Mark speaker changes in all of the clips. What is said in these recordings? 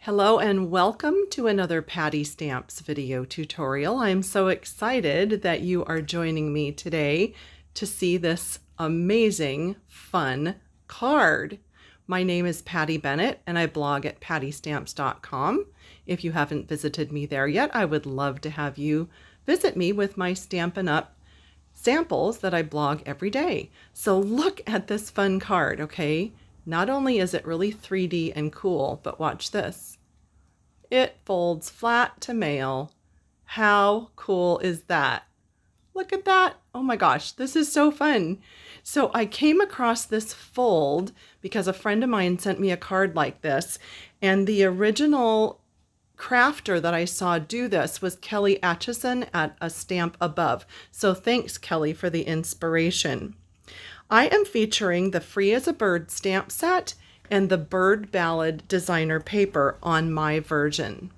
Speaker 1: Hello and welcome to another Patty Stamps video tutorial. I'm so excited that you are joining me today to see this amazing, fun card. My name is Patty Bennett and I blog at pattystamps.com. If you haven't visited me there yet, I would love to have you visit me with my Stampin' Up! Samples that I blog every day. So look at this fun card, okay? Not only is it really 3D and cool, but watch this. It folds flat to mail. How cool is that? Look at that. Oh my gosh, this is so fun. So I came across this fold because a friend of mine sent me a card like this, and the original crafter that I saw do this was Kelly Atchison at A Stamp Above. So thanks, Kelly, for the inspiration. I am featuring the Free as a Bird stamp set and the Bird Ballad designer paper on my version.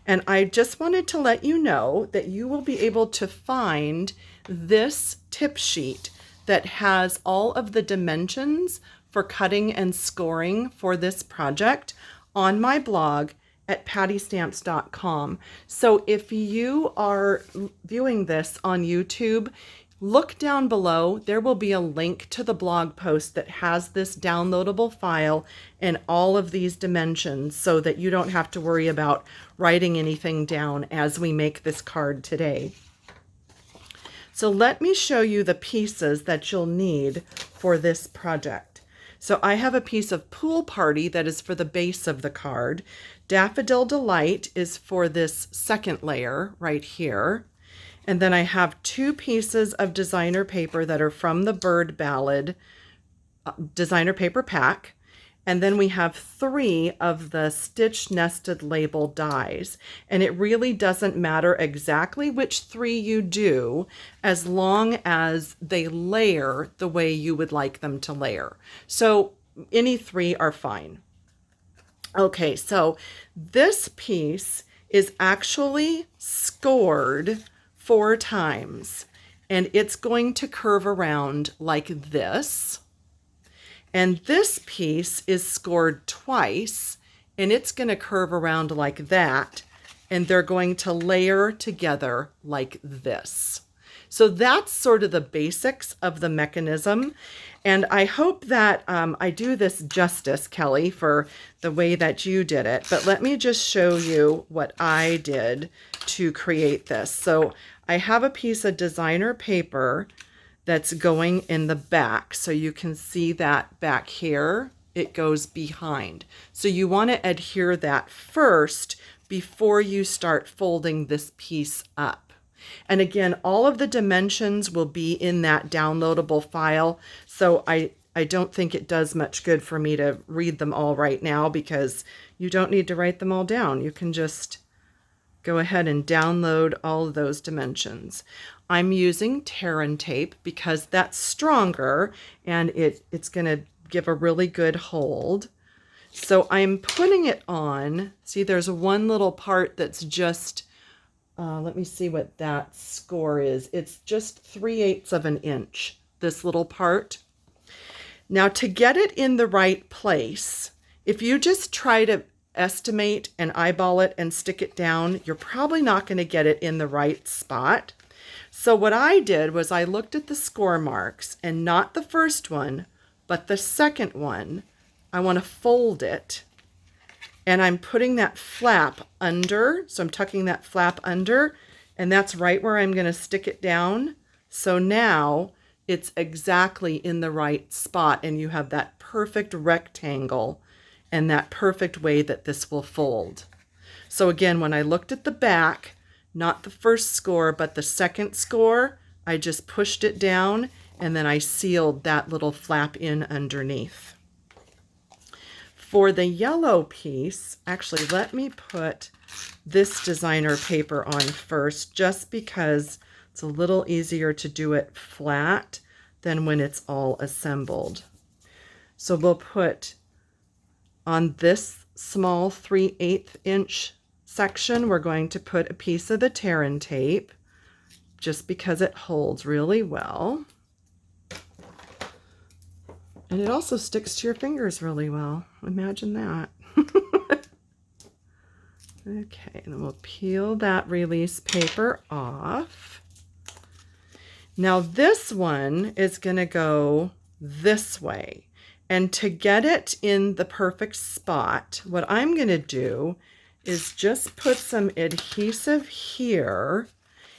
Speaker 1: And I just wanted to let you know that you will be able to find this tip sheet that has all of the dimensions for cutting and scoring for this project on my blog at pattystamps.com. So if you are viewing this on YouTube, look down below. There will be a link to the blog post that has this downloadable file and all of these dimensions so that you don't have to worry about writing anything down as we make this card today. So let me show you the pieces that you'll need for this project. So I have a piece of Pool Party that is for the base of the card. Daffodil Delight is for this second layer right here. And then I have two pieces of designer paper that are from the Bird Ballad designer paper pack. And then we have three of the stitch nested label dies. And it really doesn't matter exactly which three you do as long as they layer the way you would like them to layer. So any three are fine. Okay, so this piece is actually scored 4 times, and it's going to curve around like this. And this piece is scored twice, and it's going to curve around like that, and they're going to layer together like this. So that's sort of the basics of the mechanism. And I hope that I do this justice, Kelly, for the way that you did it. But let me just show you what I did to create this. So I have a piece of designer paper that's going in the back. So you can see that back here, it goes behind. So you want to adhere that first before you start folding this piece up. And again, all of the dimensions will be in that downloadable file. So I don't think it does much good for me to read them all right now because you don't need to write them all down. You can just go ahead and download all of those dimensions. I'm using Tear and Tape because that's stronger and it's going to give a really good hold. So I'm putting it on. See, there's one little part that's just let me see what that score is. It's just 3/8 of an inch, this little part. Now to get it in the right place, if you just try to estimate and eyeball it and stick it down, you're probably not going to get it in the right spot. So what I did was I looked at the score marks, and not the first one, but the second one. I want to fold it. And I'm putting that flap under, so I'm tucking that flap under, and that's right where I'm going to stick it down. So now it's exactly in the right spot, and you have that perfect rectangle and that perfect way that this will fold. So again, when I looked at the back, not the first score, but the second score, I just pushed it down, and then I sealed that little flap in underneath. For the yellow piece, actually, let me put this designer paper on first, just because it's a little easier to do it flat than when it's all assembled. So we'll put on this small 3/8 inch section, we're going to put a piece of the Tear and Tape, just because it holds really well. And it also sticks to your fingers really well. Imagine that. Okay, and then we'll peel that release paper off. Now this one is going to go this way. And to get it in the perfect spot, what I'm going to do is just put some adhesive here.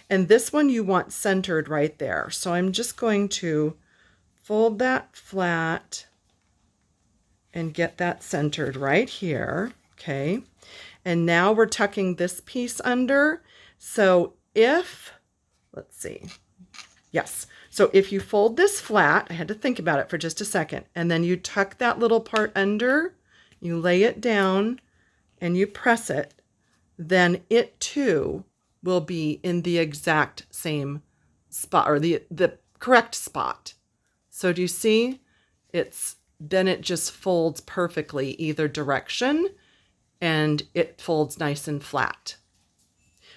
Speaker 1: And this one you want centered right there. So I'm just going to fold that flat and get that centered right here. Okay. And now we're tucking this piece under. So let's see. Yes. So if you fold this flat, I had to think about it for just a second, and then you tuck that little part under, you lay it down, and you press it, then it too will be in the exact same spot, or the correct spot. So do you see? Then it just folds perfectly either direction, and it folds nice and flat.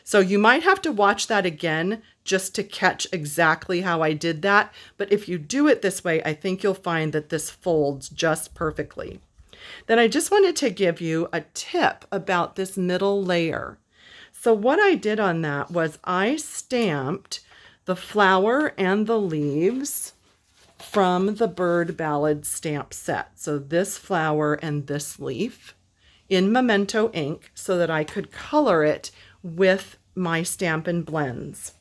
Speaker 1: So you might have to watch that again just to catch exactly how I did that. But if you do it this way, I think you'll find that this folds just perfectly. Then I just wanted to give you a tip about this middle layer. So what I did on that was I stamped the flower and the leaves from the Bird Ballad stamp set. So this flower and this leaf in Memento ink so that I could color it with my Stampin Blends.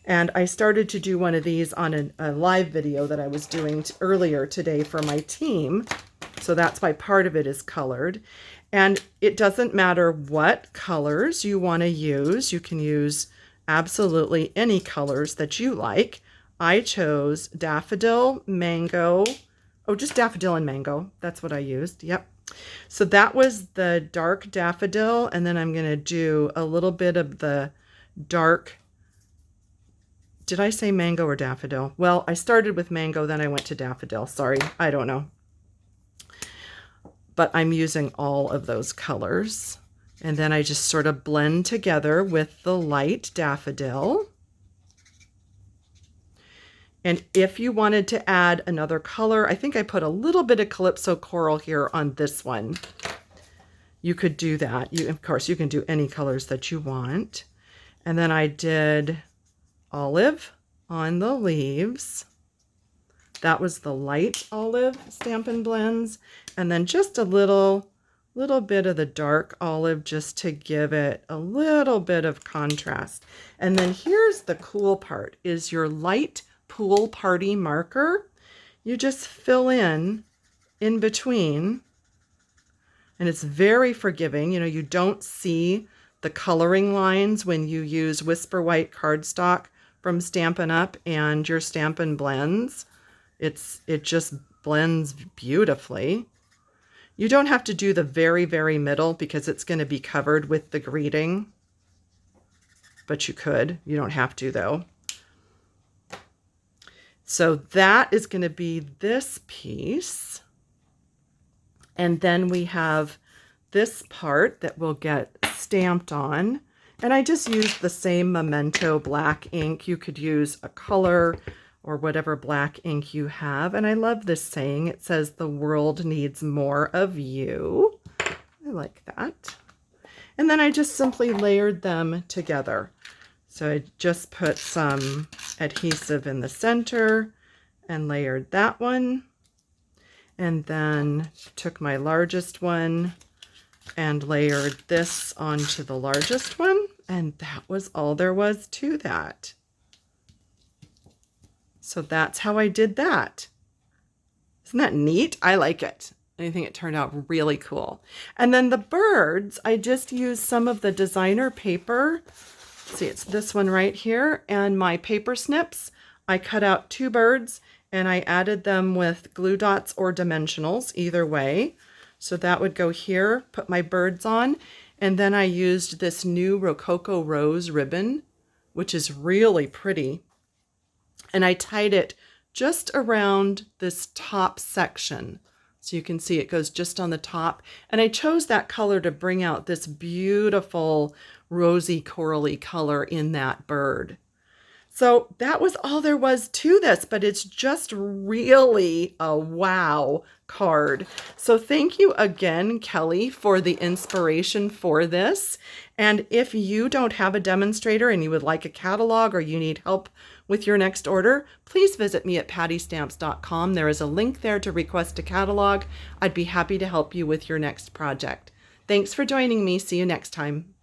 Speaker 1: And I started to do one of these on a live video that I was doing earlier today for my team. So that's why part of it is colored. And it doesn't matter what colors you want to use. You can use absolutely any colors that you like. I chose daffodil, mango. Oh, just daffodil and mango. That's what I used. Yep. So that was the dark daffodil, and then I'm going to do a little bit of the dark, did I say mango or daffodil? Well, I started with mango, then I went to daffodil. Sorry, I don't know. But I'm using all of those colors. And then I just sort of blend together with the light daffodil. And if you wanted to add another color, I think I put a little bit of Calypso Coral here on this one. You could do that. Of course, you can do any colors that you want. And then I did olive on the leaves. That was the light olive Stampin' Blends. And then just a little bit of the dark olive just to give it a little bit of contrast. And then here's the cool part, is your light pool party marker. You just fill in between, and it's very forgiving. You know, you don't see the coloring lines when you use Whisper White cardstock from Stampin' Up and your Stampin' Blends. It just blends beautifully. You don't have to do the very, very middle because it's going to be covered with the greeting, but you could. You don't have to though. So that is going to be this piece. And then we have this part that will get stamped on. And I just used the same Memento black ink. You could use a color or whatever black ink you have. And I love this saying. It says, "The world needs more of you." I like that. And then I just simply layered them together. So I just put some adhesive in the center and layered that one. And then took my largest one and layered this onto the largest one. And that was all there was to that. So that's how I did that. Isn't that neat? I like it. I think it turned out really cool. And then the birds, I just used some of the designer paper. See, it's this one right here. And my paper snips, I cut out 2 birds and I added them with glue dots or dimensionals, either way. So that would go here, put my birds on. And then I used this new Rococo Rose ribbon, which is really pretty. And I tied it just around this top section. So you can see it goes just on the top. And I chose that color to bring out this beautiful rosy corally color in that bird. So that was all there was to this, but it's just really a wow card. So thank you again, Kelly, for the inspiration for this. And if you don't have a demonstrator and you would like a catalog or you need help with your next order, please visit me at pattystamps.com. There is a link there to request a catalog. I'd be happy to help you with your next project. Thanks for joining me. See you next time.